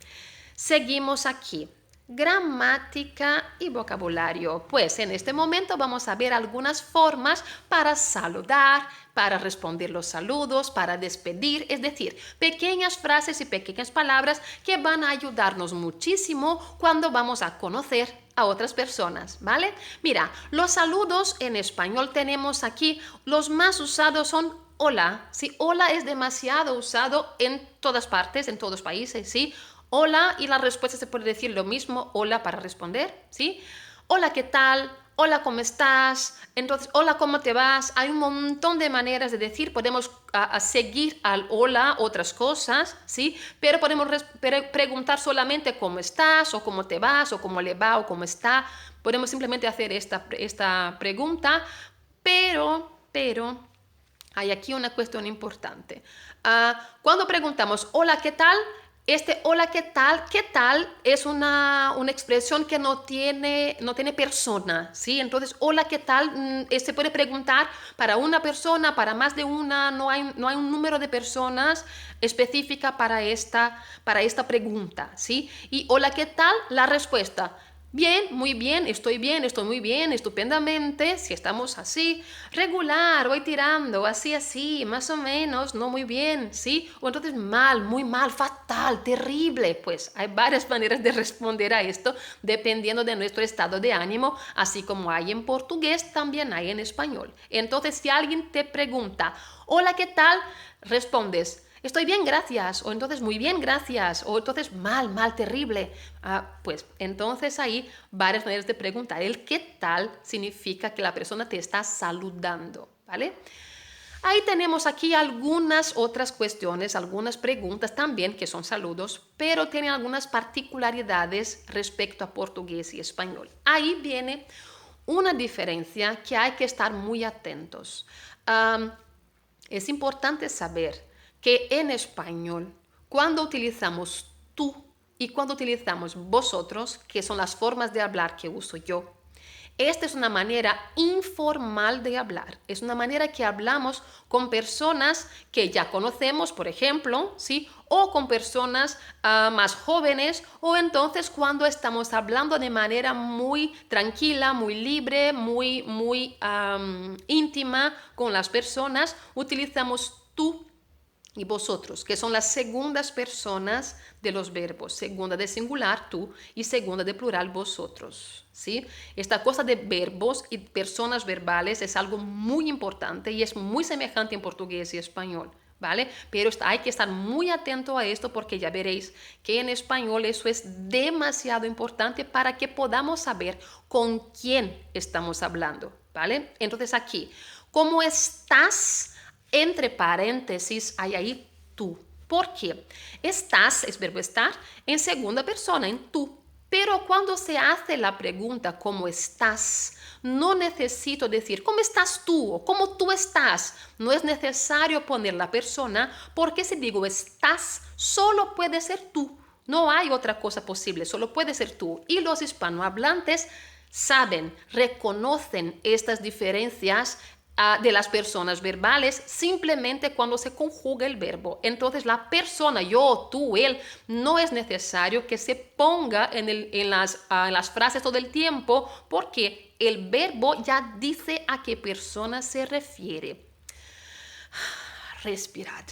Seguimos aquí. gramática y vocabulario. Pues en este momento vamos a ver algunas formas para saludar, para responder los saludos, para despedir, es decir, pequeñas frases y pequeñas palabras que van a ayudarnos muchísimo cuando vamos a conocer a otras personas, ¿vale? Mira, los saludos en español tenemos aquí, los más usados son hola, ¿sí? Hola es demasiado usado en todas partes, en todos los países, ¿sí? Hola, y la respuesta se puede decir lo mismo, hola para responder, ¿sí? Hola, ¿qué tal? Hola, ¿cómo estás? Entonces, hola, ¿cómo te vas? Hay un montón de maneras de decir, podemos seguir al hola otras cosas, ¿sí? Pero podemos preguntar solamente cómo estás, o cómo te vas, o cómo le va, o cómo está. Podemos simplemente hacer esta pregunta, pero hay aquí una cuestión importante. Cuando preguntamos hola, ¿qué tal? Este hola, ¿qué tal? ¿Qué tal? Es una expresión que no tiene persona, ¿sí? Entonces, hola, ¿qué tal? Se puede preguntar para una persona, para más de una, no hay un número de personas específica para esta pregunta, ¿sí? Y hola, ¿qué tal? La respuesta. Bien, muy bien, estoy muy bien, estupendamente, si estamos así, regular, voy tirando, así, más o menos, no muy bien, ¿sí? O entonces mal, muy mal, fatal, terrible. Pues hay varias maneras de responder a esto dependiendo de nuestro estado de ánimo, así como hay en portugués, también hay en español. Entonces, si alguien te pregunta, hola, ¿qué tal? Respondes, estoy bien, gracias. O entonces muy bien, gracias. O entonces mal, terrible. Pues entonces ahí varias maneras de preguntar. El qué tal significa que la persona te está saludando, ¿vale? Ahí tenemos aquí algunas otras cuestiones, algunas preguntas también que son saludos, pero tienen algunas particularidades respecto a portugués y español. Ahí viene una diferencia que hay que estar muy atentos. Es importante saber que en español, cuando utilizamos tú y cuando utilizamos vosotros, que son las formas de hablar que uso yo, esta es una manera informal de hablar. Es una manera que hablamos con personas que ya conocemos, por ejemplo, ¿sí? O con personas más jóvenes, o entonces cuando estamos hablando de manera muy tranquila, muy libre, muy íntima con las personas, utilizamos tú y vosotros, que son las segundas personas de los verbos, segunda de singular tú y segunda de plural vosotros, ¿sí? Esta cosa de verbos y personas verbales es algo muy importante y es muy semejante en portugués y español, ¿vale? Pero hay que estar muy atento a esto porque ya veréis que en español eso es demasiado importante para que podamos saber con quién estamos hablando, ¿vale? Entonces aquí, ¿cómo estás? Entre paréntesis hay ahí tú. ¿Por qué? Estás, es verbo estar, en segunda persona, en tú. Pero cuando se hace la pregunta ¿cómo estás? No necesito decir ¿cómo estás tú? O ¿cómo tú estás? No es necesario poner la persona porque si digo estás, solo puede ser tú. No hay otra cosa posible, solo puede ser tú. Y los hispanohablantes saben, reconocen estas diferencias de las personas verbales simplemente cuando se conjuga el verbo. Entonces la persona, yo, tú, él, no es necesario que se ponga en las frases todo el tiempo porque el verbo ya dice a qué persona se refiere. Respirad.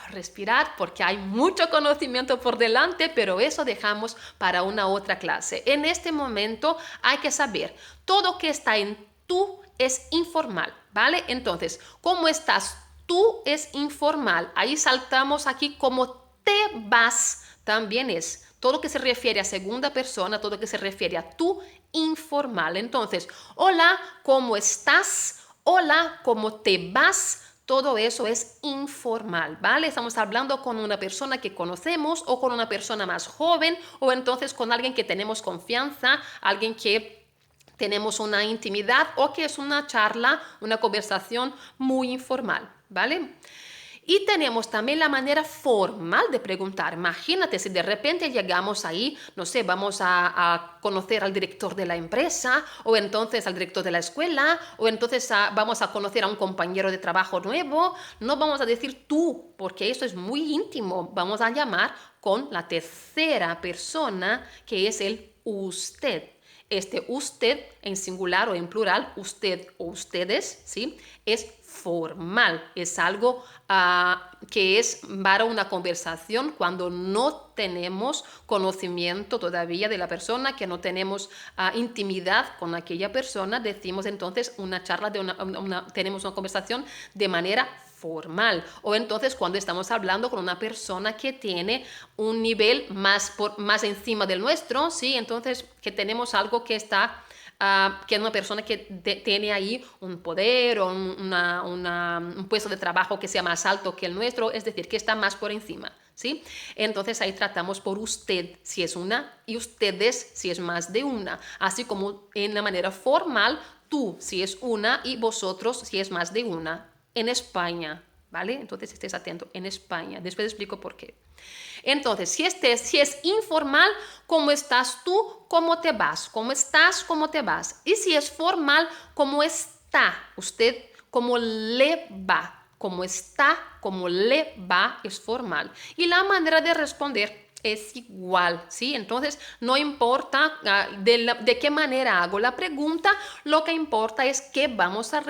Respirad porque hay mucho conocimiento por delante, pero eso dejamos para una otra clase. En este momento hay que saber, todo que está en tú es informal, ¿vale? Entonces, ¿cómo estás? Tú es informal. Ahí saltamos aquí como te vas, también es. Todo que se refiere a segunda persona, todo que se refiere a tú, informal. Entonces, hola, ¿cómo estás? Hola, ¿cómo te vas? Todo eso es informal, ¿vale? Estamos hablando con una persona que conocemos o con una persona más joven o entonces con alguien que tenemos confianza, alguien que tenemos una intimidad o que es una charla, una conversación muy informal, ¿vale? Y tenemos también la manera formal de preguntar. Imagínate si de repente llegamos ahí, no sé, vamos a conocer al director de la empresa o entonces al director de la escuela o entonces vamos a conocer a un compañero de trabajo nuevo. No vamos a decir tú, porque eso es muy íntimo. Vamos a llamar con la tercera persona, que es el usted. Este usted en singular o en plural, usted o ustedes, ¿sí? Es formal, es algo que es para una conversación cuando no tenemos conocimiento todavía de la persona, que no tenemos intimidad con aquella persona, decimos entonces una charla, tenemos una conversación de manera formal. O entonces cuando estamos hablando con una persona que tiene un nivel más encima del nuestro, ¿sí? Entonces que tenemos algo que está que es una persona que tiene ahí un poder o un puesto de trabajo que sea más alto que el nuestro, es decir, que está más por encima, ¿sí? Entonces ahí tratamos por usted si es una y ustedes si es más de una, así como en la manera formal, tú si es una y vosotros si es más de una. En España, ¿vale? Entonces estés atento, en España. Después explico por qué. Entonces, si es informal, ¿cómo estás tú? ¿Cómo te vas? ¿Cómo estás? ¿Cómo te vas? Y si es formal, ¿cómo está usted? ¿Cómo le va? ¿Cómo está? ¿Cómo le va? Es formal. Y la manera de responder es igual, ¿sí? Entonces, no importa de qué manera hago la pregunta, lo que importa es que vamos a...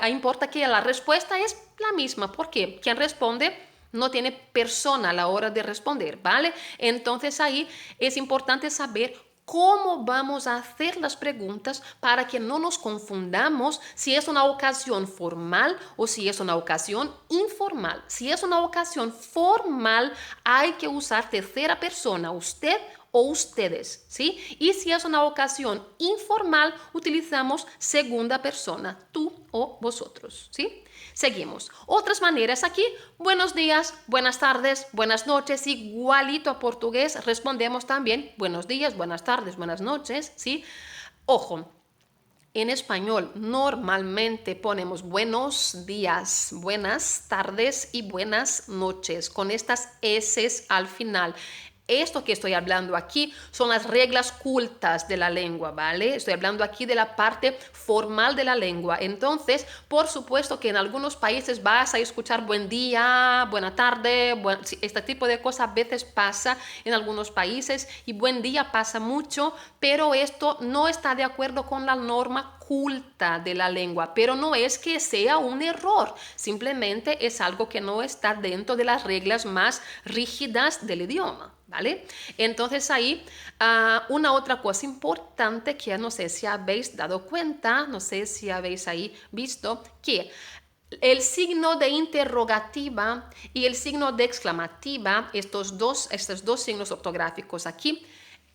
importa que la respuesta es la misma. ¿Por qué? Quien responde no tiene persona a la hora de responder, ¿vale? Entonces, ahí es importante saber cómo vamos a hacer las preguntas para que no nos confundamos si es una ocasión formal o si es una ocasión informal. Si es una ocasión formal, hay que usar tercera persona, usted o ustedes, ¿sí? Y si es una ocasión informal, utilizamos segunda persona, tú o vosotros, ¿sí? Seguimos. Otras maneras aquí, buenos días, buenas tardes, buenas noches, igualito a portugués, respondemos también buenos días, buenas tardes, buenas noches, ¿sí? Ojo, en español normalmente ponemos buenos días, buenas tardes y buenas noches con estas S al final. Esto que estoy hablando aquí son las reglas cultas de la lengua, ¿vale? Estoy hablando aquí de la parte formal de la lengua. Entonces, por supuesto que en algunos países vas a escuchar buen día, buena tarde, este tipo de cosas a veces pasa en algunos países y buen día pasa mucho, pero esto no está de acuerdo con la norma culta de la lengua, pero no es que sea un error, simplemente es algo que no está dentro de las reglas más rígidas del idioma, ¿vale? Entonces ahí una otra cosa importante que no sé si habéis dado cuenta, no sé si habéis ahí visto, que el signo de interrogativa y el signo de exclamativa, estos dos signos ortográficos aquí,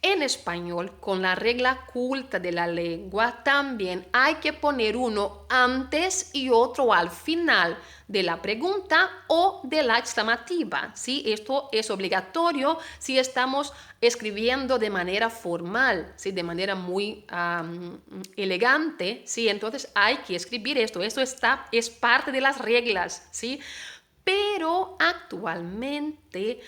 en español, con la regla culta de la lengua, también hay que poner uno antes y otro al final de la pregunta o de la exclamativa, ¿sí? Esto es obligatorio si estamos escribiendo de manera formal, ¿sí? De manera muy elegante, ¿sí? Entonces hay que escribir esto. Esto es parte de las reglas, ¿sí? Pero actualmente,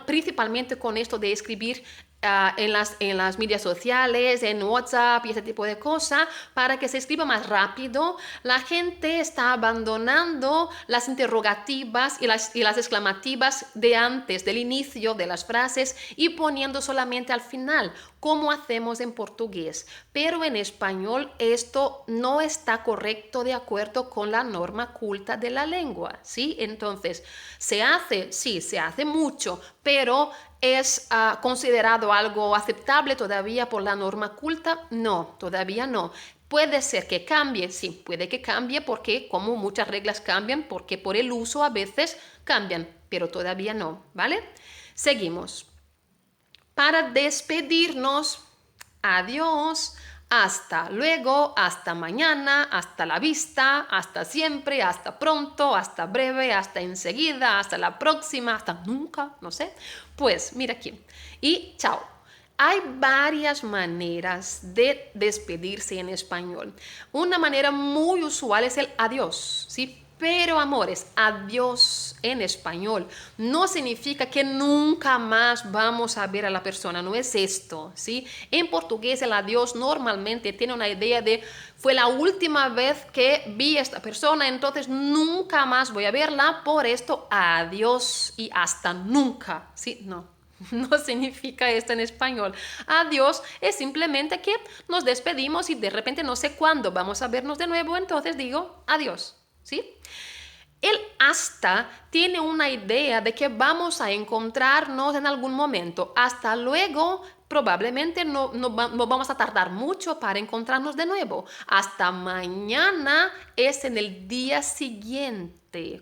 principalmente con esto de escribir en las medias sociales, en WhatsApp y ese tipo de cosas, para que se escriba más rápido, la gente está abandonando las interrogativas y las exclamativas de antes, del inicio de las frases y poniendo solamente al final, como hacemos en portugués. Pero en español esto no está correcto de acuerdo con la norma culta de la lengua, ¿sí? Entonces, ¿se hace? Sí, se hace mucho, pero ¿es considerado algo aceptable todavía por la norma culta? No, todavía no. Puede ser que cambie, sí, puede que cambie porque como muchas reglas cambian, porque por el uso a veces cambian, pero todavía no, ¿vale? Seguimos. Para despedirnos, adiós, hasta luego, hasta mañana, hasta la vista, hasta siempre, hasta pronto, hasta breve, hasta enseguida, hasta la próxima, hasta nunca, no sé. Pues mira aquí. Y chao. Hay varias maneras de despedirse en español. Una manera muy usual es el adiós, ¿sí? Pero, amores, adiós en español no significa que nunca más vamos a ver a la persona, no es esto, ¿sí? En portugués el adiós normalmente tiene una idea de fue la última vez que vi a esta persona, entonces nunca más voy a verla, por esto adiós y hasta nunca, ¿sí? No. No significa esto en español. Adiós es simplemente que nos despedimos y de repente no sé cuándo vamos a vernos de nuevo, entonces digo adiós, ¿sí? El hasta tiene una idea de que vamos a encontrarnos en algún momento. Hasta luego, probablemente no vamos a tardar mucho para encontrarnos de nuevo. Hasta mañana es en el día siguiente.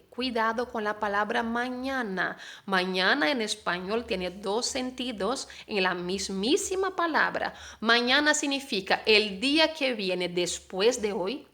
Cuidado con la palabra mañana. Mañana en español tiene dos sentidos en la mismísima palabra. Mañana significa el día que viene después de hoy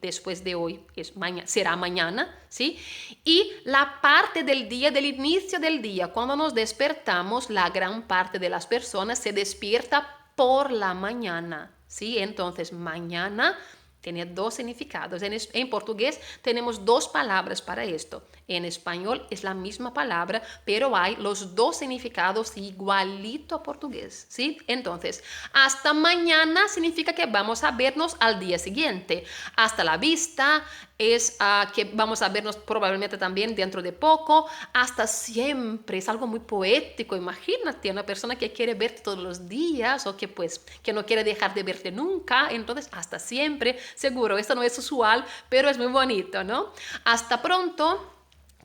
es mañana, será mañana, ¿sí? Y la parte del día, del inicio del día, cuando nos despertamos, la gran parte de las personas se despierta por la mañana, ¿sí? Entonces, mañana tiene dos significados. En portugués tenemos dos palabras para esto. En español es la misma palabra, pero hay los dos significados igualito a portugués, ¿sí? Entonces, hasta mañana significa que vamos a vernos al día siguiente. Hasta la vista es que vamos a vernos probablemente también dentro de poco. Hasta siempre es algo muy poético. Imagínate una persona que quiere verte todos los días o que no quiere dejar de verte nunca. Entonces, hasta siempre. Seguro, esto no es usual, pero es muy bonito, ¿no? Hasta pronto.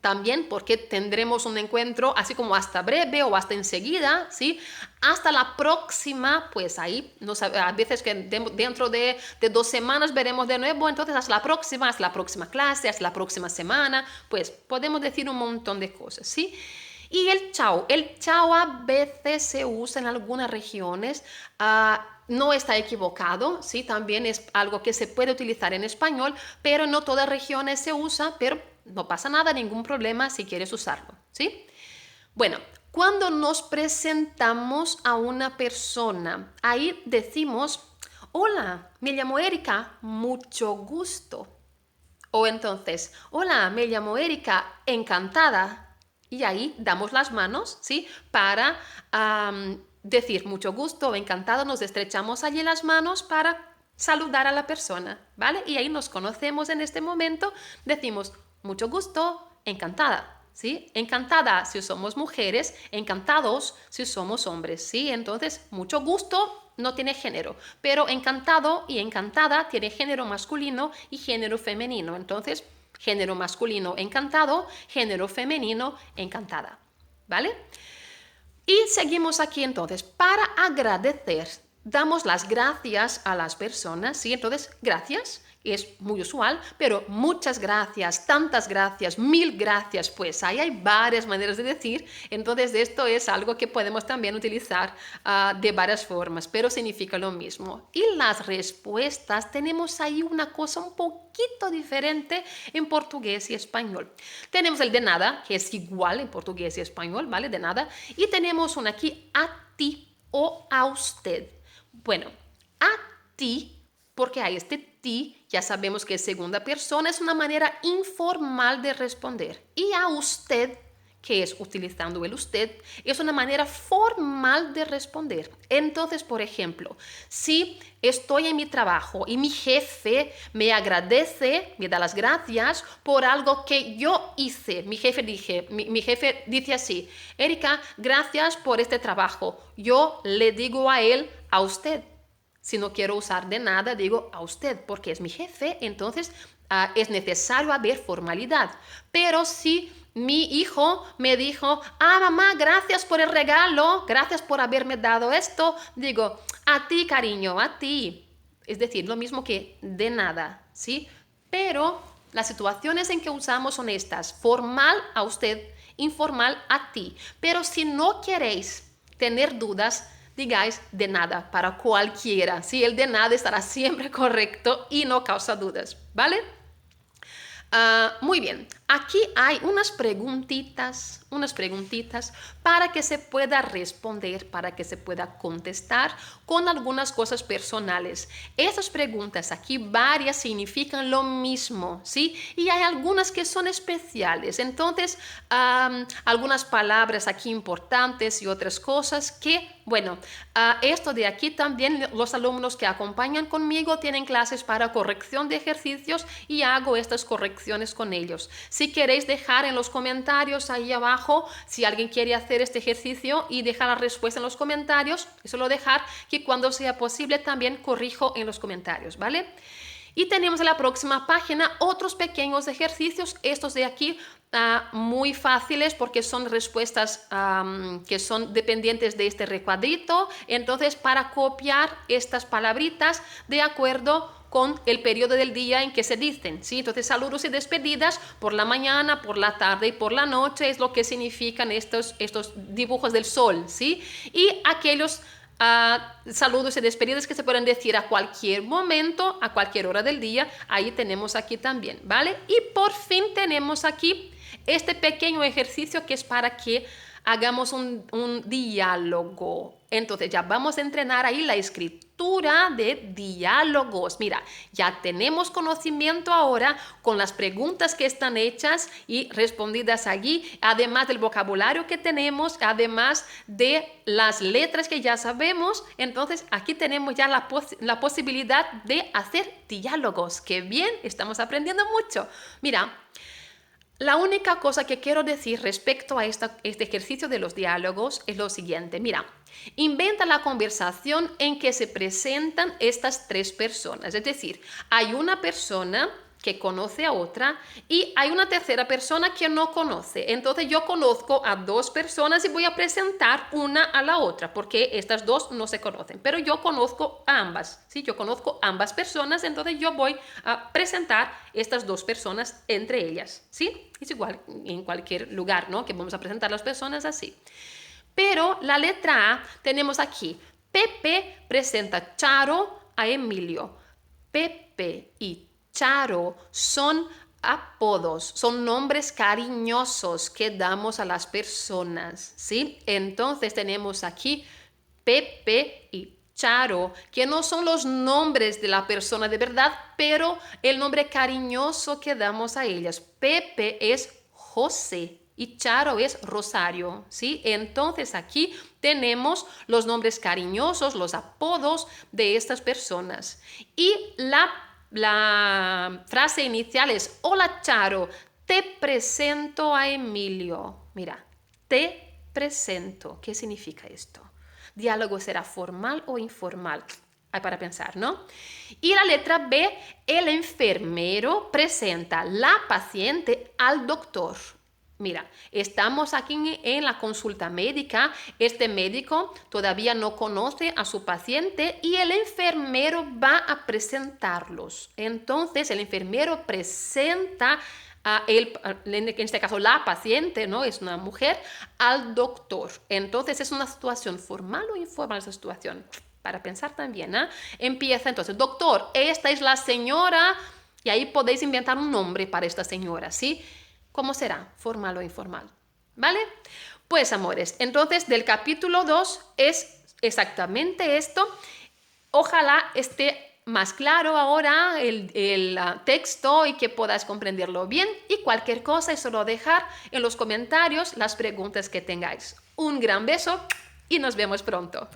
También porque tendremos un encuentro así como hasta breve o hasta enseguida, ¿sí? Hasta la próxima, pues ahí a veces que dentro de 2 semanas veremos de nuevo, entonces hasta la próxima clase, hasta la próxima semana, pues podemos decir un montón de cosas, ¿sí? Y el chao a veces se usa en algunas regiones, no está equivocado, ¿sí? También es algo que se puede utilizar en español, pero no todas las regiones se usa, pero no pasa nada, ningún problema si quieres usarlo, ¿sí? Bueno, cuando nos presentamos a una persona, ahí decimos, hola, me llamo Erika, mucho gusto. O entonces, hola, me llamo Erika, encantada. Y ahí damos las manos, ¿sí? Para decir mucho gusto o encantado, nos estrechamos allí las manos para saludar a la persona, ¿vale? Y ahí nos conocemos en este momento, decimos mucho gusto, encantada, ¿sí? Encantada si somos mujeres, encantados si somos hombres, ¿sí? Entonces, mucho gusto no tiene género, pero encantado y encantada tiene género masculino y género femenino. Entonces, género masculino, encantado, género femenino, encantada, ¿vale? Y seguimos aquí entonces, para agradecer, damos las gracias a las personas, ¿sí? Entonces, gracias es muy usual, pero muchas gracias, tantas gracias, 1000 gracias, pues ahí hay varias maneras de decir, entonces esto es algo que podemos también utilizar de varias formas, pero significa lo mismo. Y las respuestas, tenemos ahí una cosa un poquito diferente en portugués y español. Tenemos el de nada, que es igual en portugués y español, ¿vale? De nada. Y tenemos una aquí, a ti o a usted. Bueno, a ti, porque hay este ti, ya sabemos que es segunda persona, es una manera informal de responder. Y a usted, que es utilizando el usted, es una manera formal de responder. Entonces, por ejemplo, si estoy en mi trabajo y mi jefe me agradece, me da las gracias por algo que yo hice. Mi jefe dice así, Erika, gracias por este trabajo. Yo le digo a él, a usted. Si no quiero usar de nada, digo a usted, porque es mi jefe, entonces es necesario haber formalidad. Pero si mi hijo me dijo, mamá, gracias por el regalo, gracias por haberme dado esto, digo, a ti, cariño, a ti. Es decir, lo mismo que de nada, ¿sí? Pero las situaciones en que usamos son estas, formal a usted, informal a ti. Pero si no queréis tener dudas, digáis de nada para cualquiera. Sí, el de nada estará siempre correcto y no causa dudas, ¿vale? Muy bien, aquí hay unas preguntitas para que se pueda responder, para que se pueda contestar con algunas cosas personales. Esas preguntas aquí, varias significan lo mismo, ¿sí? Y hay algunas que son especiales. Entonces, algunas palabras aquí importantes y otras cosas que, bueno, esto de aquí también los alumnos que acompañan conmigo tienen clases para corrección de ejercicios y hago estas correcciones con ellos. Si queréis dejar en los comentarios ahí abajo, si alguien quiere hacer este ejercicio y dejar la respuesta en los comentarios, solo dejar que cuando sea posible también corrijo en los comentarios, ¿vale? Y tenemos en la próxima página otros pequeños ejercicios, estos de aquí muy fáciles porque son respuestas que son dependientes de este recuadrito. Entonces, para copiar estas palabritas de acuerdo con el periodo del día en que se dicen, ¿sí? Entonces, saludos y despedidas por la mañana, por la tarde y por la noche es lo que significan estos dibujos del sol, ¿sí? Y aquellos saludos y despedidas que se pueden decir a cualquier momento, a cualquier hora del día, ahí tenemos aquí también, ¿vale? Y por fin tenemos aquí este pequeño ejercicio que es para que hagamos un diálogo. Entonces ya vamos a entrenar ahí la escritura de diálogos. Mira, ya tenemos conocimiento ahora con las preguntas que están hechas y respondidas allí, además del vocabulario que tenemos, además de las letras que ya sabemos. Entonces aquí tenemos ya la posibilidad de hacer diálogos. ¡Qué bien! Estamos aprendiendo mucho. Mira, la única cosa que quiero decir respecto a este ejercicio de los diálogos es lo siguiente. Mira, inventa la conversación en que se presentan estas tres personas. Es decir, hay una persona que conoce a otra y hay una tercera persona que no conoce. Entonces yo conozco a dos personas y voy a presentar una a la otra porque estas dos no se conocen, pero yo conozco a ambas, ¿sí? Yo conozco a ambas personas, entonces yo voy a presentar estas dos personas entre ellas, ¿sí? Es igual en cualquier lugar, ¿no? Que vamos a presentar las personas así. Pero la letra A tenemos aquí, Pepe presenta a Charo a Emilio. Pepe y Charo son apodos, son nombres cariñosos que damos a las personas, ¿sí? Entonces tenemos aquí Pepe y Charo, que no son los nombres de la persona de verdad, pero el nombre cariñoso que damos a ellas. Pepe es José y Charo es Rosario, ¿sí? Entonces aquí tenemos los nombres cariñosos, los apodos de estas personas. Y la frase inicial es: hola Charo, te presento a Emilio. Mira, te presento. ¿Qué significa esto? Diálogo será formal o informal. Hay para pensar, ¿no? Y la letra B, el enfermero presenta la paciente al doctor. Mira, estamos aquí en la consulta médica. Este médico todavía no conoce a su paciente y el enfermero va a presentarlos. Entonces, el enfermero presenta en este caso la paciente, ¿no? Es una mujer, al doctor. Entonces, es una situación formal o informal esa situación. Para pensar también, ¿eh? Empieza entonces: doctor, esta es la señora, y ahí podéis inventar un nombre para esta señora, ¿sí? ¿Cómo será? ¿Formal o informal? ¿Vale? Pues, amores, entonces del capítulo 2 es exactamente esto. Ojalá esté más claro ahora el texto y que podáis comprenderlo bien. Y cualquier cosa es solo dejar en los comentarios las preguntas que tengáis. Un gran beso y nos vemos pronto.